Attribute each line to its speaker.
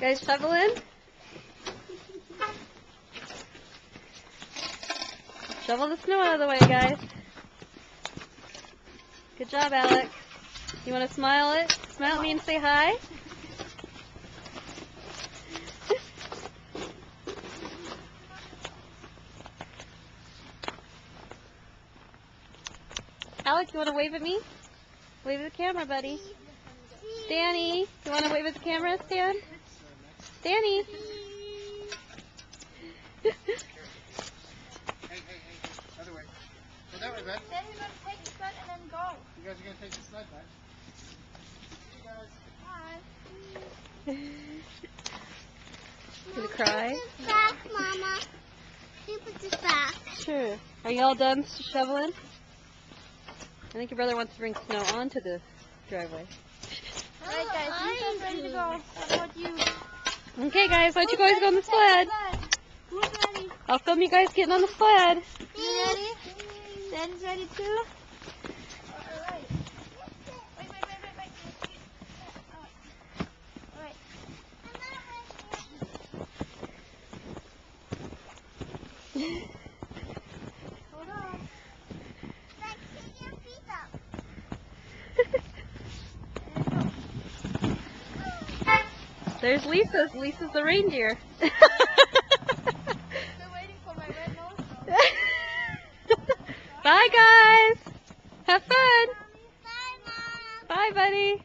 Speaker 1: Guys shoveling? Shovel the snow out of the way, guys. Good job, Alex. You want to smile it? Smile at me and say hi? Alex, you want to wave at me? Wave at the camera, buddy. Danny, you want to wave at the camera, Stan? Danny.
Speaker 2: Hey, other way. Go that way, bud.
Speaker 3: Then we're going to take the sled and then go.
Speaker 2: You guys are going to take the sled back. You guys.
Speaker 3: Bye.
Speaker 1: Gonna cry?
Speaker 3: Put this back, Mama. Can you put this back?
Speaker 1: Sure. Are you all done shoveling? I think your brother wants to bring snow onto the driveway.
Speaker 3: Alright guys, you guys ready to go. What about you?
Speaker 1: Okay guys, why don't you guys go on the sled?
Speaker 3: Who's ready?
Speaker 1: I'll film you guys getting on the sled.
Speaker 3: You ready? Dad's ready too? Alright. Wait. Alright. Hold on. Like, take your feet up.
Speaker 1: There's Lisa's. Lisa's the reindeer.
Speaker 3: Still waiting for my red nose.
Speaker 1: Bye guys!